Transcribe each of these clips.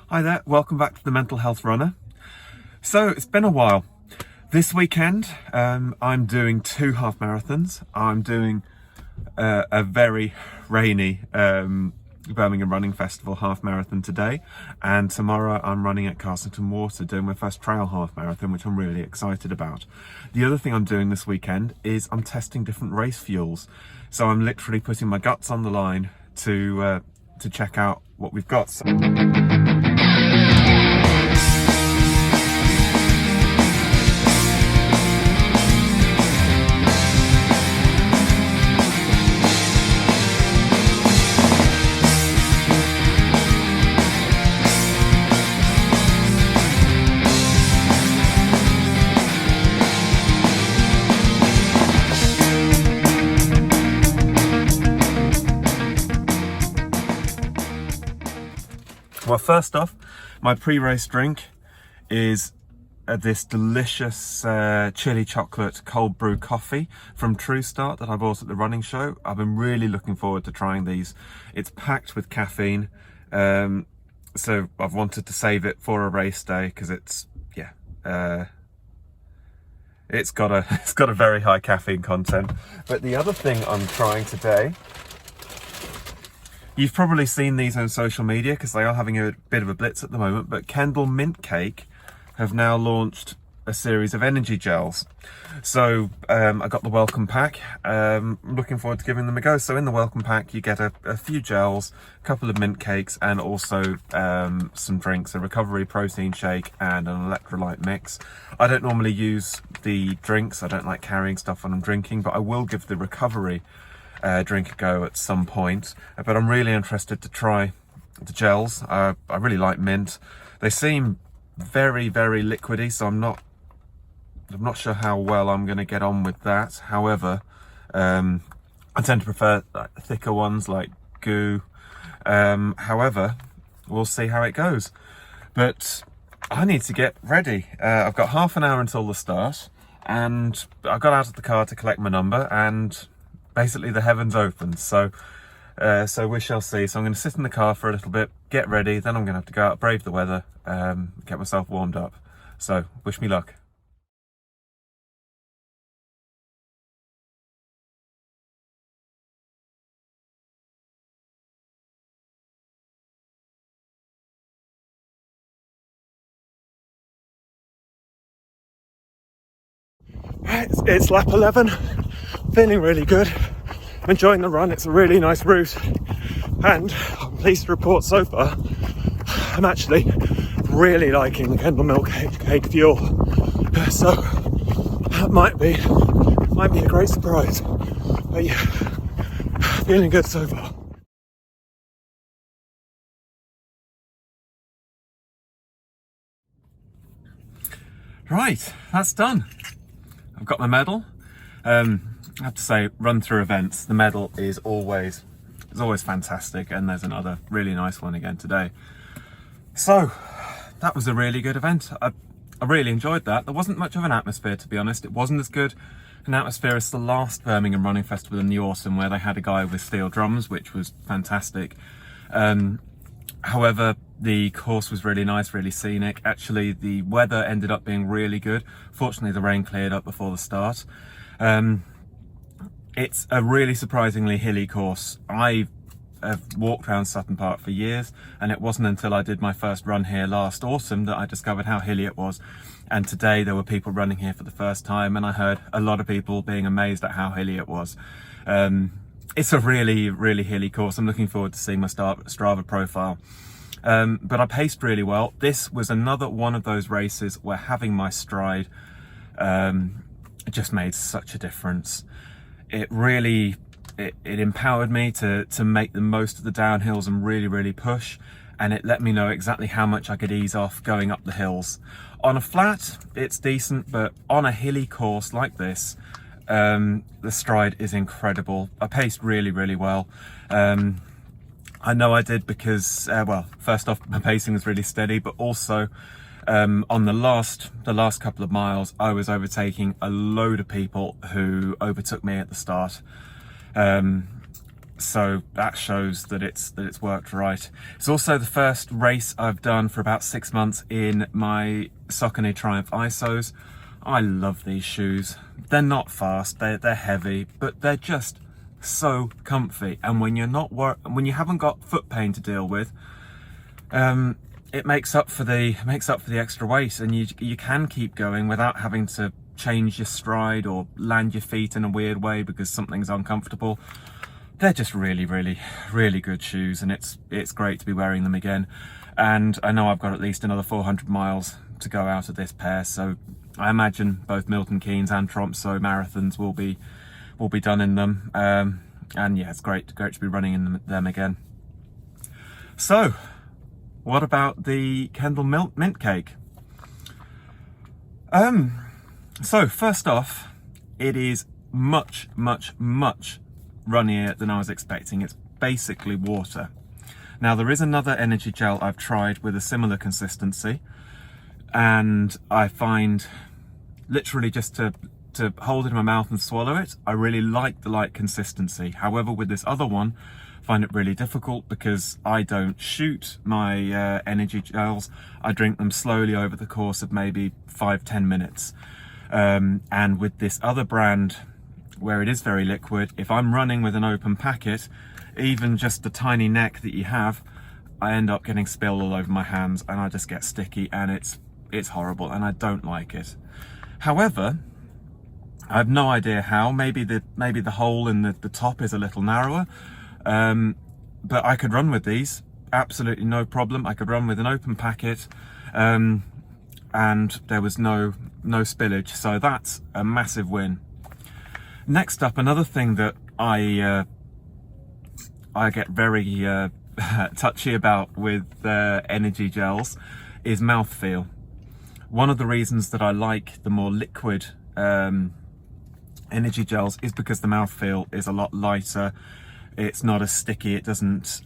Hi there, welcome back to the Mental Health Runner. So it's been a while. This weekend I'm doing 2 half marathons. I'm doing a very rainy Birmingham Running Festival half marathon today, and tomorrow I'm running at Castleton Water doing my first trail half marathon, which I'm really excited about. The other thing I'm doing this weekend is I'm testing different race fuels. So I'm literally putting my guts on the line to check out what we've got. Well, first off, my pre-race drink is this delicious chili chocolate cold brew coffee from True Start that I bought at the running show. I've been really looking forward to trying these. It's packed with caffeine, so I've wanted to save it for a race day because it's got a very high caffeine content. But the other thing I'm trying today, you've probably seen these on social media because they are having a bit of a blitz at the moment, but Kendal Mint Cake have now launched a series of energy gels. So I got the welcome pack. Looking forward to giving them a go. So in the welcome pack you get a few gels, a couple of mint cakes, and also some drinks, a recovery protein shake and an electrolyte mix. I don't normally use the drinks, I don't like carrying stuff when I'm drinking, but I will give the recovery drink a go at some point. But I'm really interested to try the gels. I really like mint. They seem very liquidy, so I'm not sure how well I'm going to get on with that. However, I tend to prefer thicker ones like goo. However, we'll see how it goes. But I need to get ready. I've got half an hour until the start, and I got out of the car to collect my number, and basically the heavens opened. So we shall see. So I'm going to sit in the car for a little bit, get ready, then I'm going to have to go out, brave the weather, get myself warmed up. So wish me luck. It's lap 11, feeling really good. I'm enjoying the run. It's a really nice route, and I'm pleased to report so far I'm actually really liking the Kendal Mint Cake fuel. So that might be a great surprise. But yeah, feeling good so far. Right, that's done. I've got my medal. I have to say, run through events, the medal is always fantastic, and there's another really nice one again today. So that was a really good event. I really enjoyed that. There wasn't much of an atmosphere, to be honest. It wasn't as good an atmosphere as the last Birmingham Running Festival in the autumn, where they had a guy with steel drums, which was fantastic. However, the course was really nice, really scenic. Actually, the weather ended up being really good. Fortunately, the rain cleared up before the start. It's a really surprisingly hilly course. I have walked around Sutton Park for years, and it wasn't until I did my first run here last autumn that I discovered how hilly it was. And today there were people running here for the first time, and I heard a lot of people being amazed at how hilly it was. It's a really hilly course. I'm looking forward to seeing my Strava profile. But I paced really well. This was another one of those races where having my Stryd just made such a difference. It really empowered me to make the most of the downhills and really push, and it let me know exactly how much I could ease off going up the hills. On a flat, it's decent, but on a hilly course like this, the Stryd is incredible. I paced really well. I know I did because, well, first off, my pacing was really steady, but also on the last couple of miles, I was overtaking a load of people who overtook me at the start. So that shows that it's worked right. It's also the first race I've done for about 6 months in my Saucony Triumph ISOs. I love these shoes. They're not fast, they're heavy, but they're just so comfy. And when when you haven't got foot pain to deal with, it makes up for the extra weight, and you can keep going without having to change your stride or land your feet in a weird way because something's uncomfortable. They're just really, really, really good shoes, and it's great to be wearing them again. And I know I've got at least another 400 miles to go out of this pair, so I imagine both Milton Keynes and Tromsø marathons will be done in them. And yeah, it's great to be running in them again. So, what about the Kendal Mint Cake? So first off, it is much, much, much runnier than I was expecting. It's basically water. Now there is another energy gel I've tried with a similar consistency, and I find literally just to hold it in my mouth and swallow it, I really like the light consistency. However, with this other one, I find it really difficult because I don't shoot my energy gels. I drink them slowly over the course of maybe 5-10 minutes. And with this other brand, where it is very liquid, if I'm running with an open packet, even just the tiny neck that you have, I end up getting spill all over my hands, and I just get sticky, and it's horrible, and I don't like it. However, I have no idea how. Maybe the hole in the top is a little narrower, but I could run with these absolutely no problem. I could run with an open packet, and there was no spillage, so that's a massive win. Next up, another thing that I get very touchy about with energy gels is mouthfeel. One of the reasons that I like the more liquid energy gels is because the mouthfeel is a lot lighter. It's not as sticky. It doesn't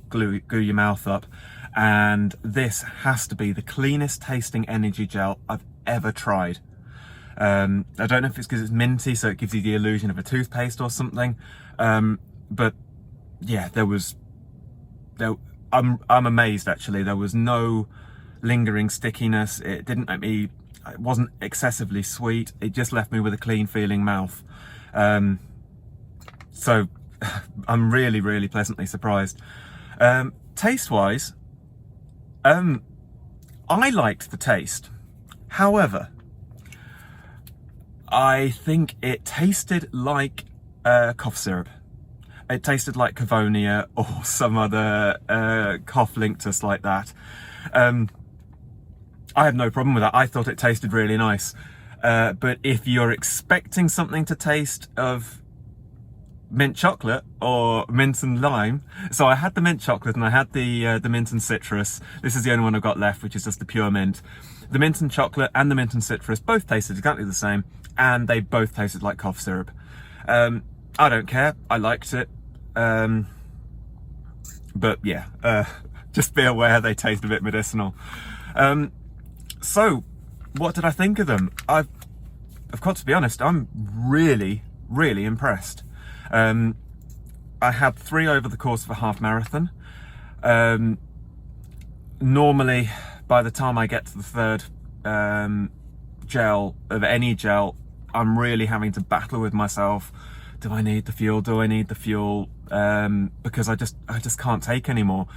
glue your mouth up. And this has to be the cleanest tasting energy gel I've ever tried. I don't know if it's because it's minty, so it gives you the illusion of a toothpaste or something. But yeah, I'm amazed actually. There was no lingering stickiness. It wasn't excessively sweet. It just left me with a clean feeling mouth. So I'm really, really pleasantly surprised. Taste wise, I liked the taste. However, I think it tasted like cough syrup. It tasted like Cavonia or some other cough linctus like that. I have no problem with that. I thought it tasted really nice. But if you're expecting something to taste of mint chocolate or mint and lime, so I had the mint chocolate and I had the mint and citrus. This is the only one I've got left, which is just the pure mint. The mint and chocolate and the mint and citrus both tasted exactly the same, and they both tasted like cough syrup. I don't care. I liked it. But yeah, just be aware they taste a bit medicinal. So what did I think of them? I've got to be honest, I'm really, really impressed. I had 3 over the course of a half marathon. Normally, by the time I get to the third gel of any gel, I'm really having to battle with myself. Do I need the fuel? Do I need the fuel? Because I just can't take anymore.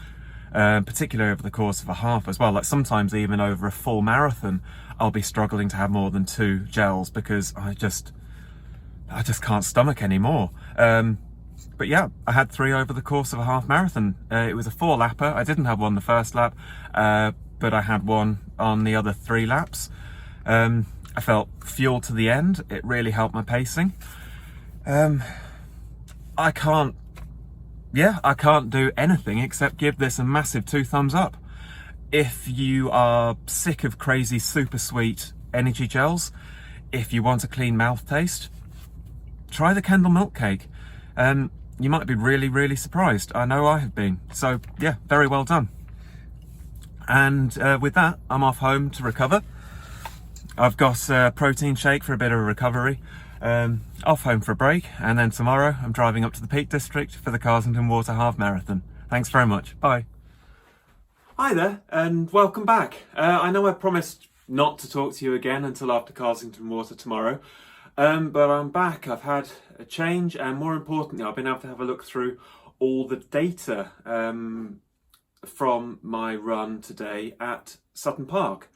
Particularly over the course of a half as well. Like sometimes even over a full marathon, I'll be struggling to have more than 2 gels because I just can't stomach anymore. But yeah, I had 3 over the course of a half marathon. It was a 4-lapper. I didn't have one the first lap, but I had one on the other 3 laps. I felt fuel to the end. It really helped my pacing. I can't do anything except give this a massive 2 thumbs up. If you are sick of crazy super sweet energy gels, if you want a clean mouth taste, try the Kendal Mint Cake. You might be really, really surprised. I know I have been. So yeah, very well done. And with that, I'm off home to recover. I've got a protein shake for a bit of a recovery. Off home for a break, and then tomorrow I'm driving up to the Peak District for the Carsington Water Half Marathon. Thanks very much. Bye. Hi there, and welcome back. I know I promised not to talk to you again until after Carsington Water tomorrow, but I'm back. I've had a change, and more importantly, I've been able to have a look through all the data from my run today at Sutton Park.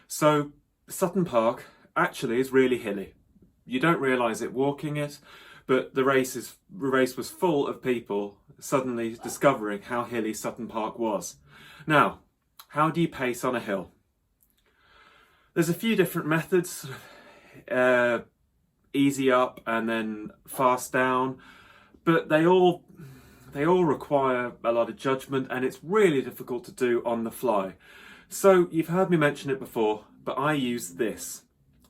So Sutton Park actually is really hilly. You don't realise it walking it, but the race was full of people suddenly discovering how hilly Sutton Park was. Now, how do you pace on a hill? There's a few different methods, easy up and then fast down, but they all require a lot of judgment, and it's really difficult to do on the fly. So you've heard me mention it before, but I use this.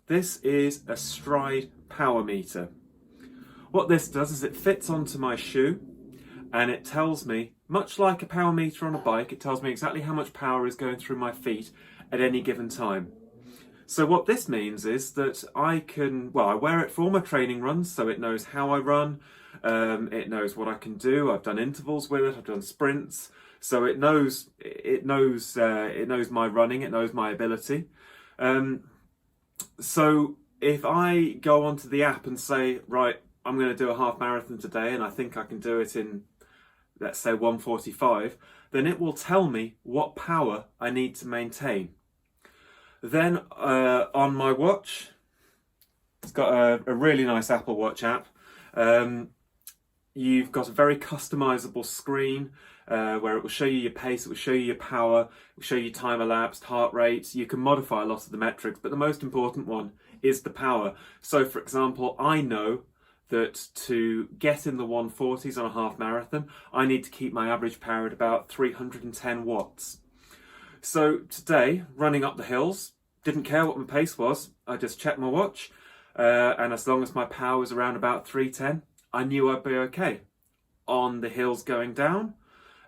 This is a Stryd Power Meter. What this does is it fits onto my shoe, and it tells me, much like a power meter on a bike, it tells me exactly how much power is going through my feet at any given time. So what this means is that I wear it for all my training runs, so it knows how I run, it knows what I can do. I've done intervals with it, I've done sprints, so it knows my running, it knows my ability. So if I go onto the app and say, right, I'm going to do a half marathon today, and I think I can do it in, let's say, 1:45, then it will tell me what power I need to maintain. Then on my watch, it's got a really nice Apple Watch app. You've got a very customizable screen where it will show you your pace, it will show you your power, it will show you time elapsed, heart rate. You can modify a lot of the metrics, but the most important one is the power. So for example, I know that to get in the 140s on a half marathon, I need to keep my average power at about 310 watts. So today, running up the hills, didn't care what my pace was, I just checked my watch, and as long as my power was around about 310, I knew I'd be okay. On the hills going down,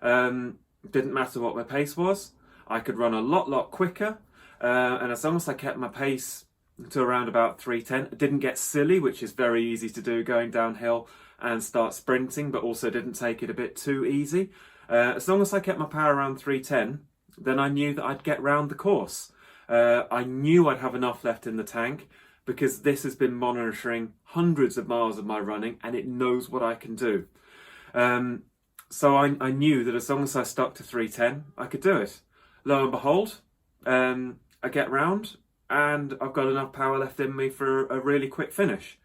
didn't matter what my pace was, I could run a lot quicker, and as long as I kept my pace to around about 310, it didn't get silly, which is very easy to do going downhill and start sprinting, but also didn't take it a bit too easy. As long as I kept my power around 310, then I knew that I'd get round the course. I knew I'd have enough left in the tank because this has been monitoring hundreds of miles of my running, and it knows what I can do. So I knew that as long as I stuck to 310, I could do it. Lo and behold, I get round and I've got enough power left in me for a really quick finish.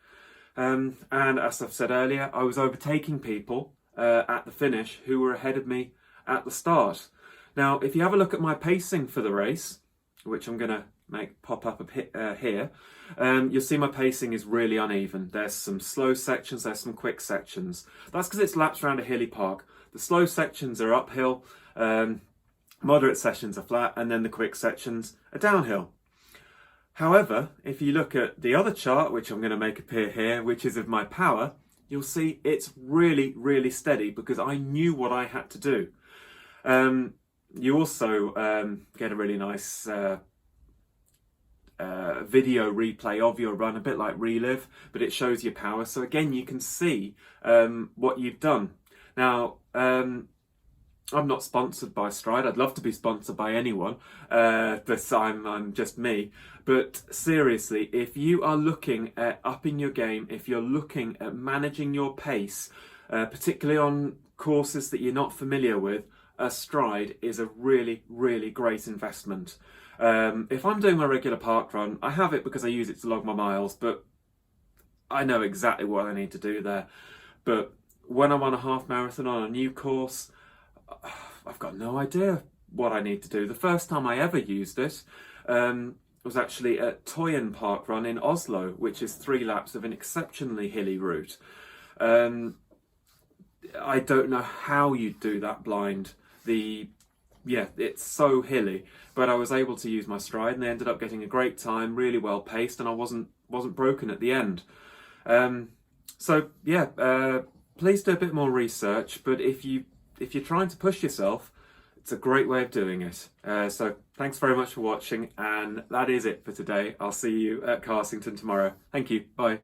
And as I've said earlier, I was overtaking people at the finish who were ahead of me at the start. Now, if you have a look at my pacing for the race, which I'm going to make pop up here, you'll see my pacing is really uneven. There's some slow sections, there's some quick sections. That's because it's laps around a hilly park. The slow sections are uphill, moderate sections are flat, and then the quick sections are downhill. However, if you look at the other chart, which I'm going to make appear here, which is of my power, you'll see it's really steady because I knew what I had to do. You also get a really nice video replay of your run, a bit like Relive, but it shows your power. So again, you can see what you've done. Now, I'm not sponsored by Stryd. I'd love to be sponsored by anyone, but I'm just me. But seriously, if you are looking at upping your game, if you're looking at managing your pace, particularly on courses that you're not familiar with, Stryd is a really great investment. If I'm doing my regular park run, I have it because I use it to log my miles, but I know exactly what I need to do there. But when I'm on a half marathon on a new course, I've got no idea what I need to do. The first time I ever used it was actually at Toyen Park Run in Oslo, which is 3 laps of an exceptionally hilly route. I don't know how you'd do that blind. It's so hilly, but I was able to use my Stryd, and they ended up getting a great time, really well paced, and I wasn't broken at the end. Please do a bit more research, but if you're trying to push yourself, it's a great way of doing it. So thanks very much for watching, and that is it for today. I'll see you at Carsington tomorrow. Thank you. Bye.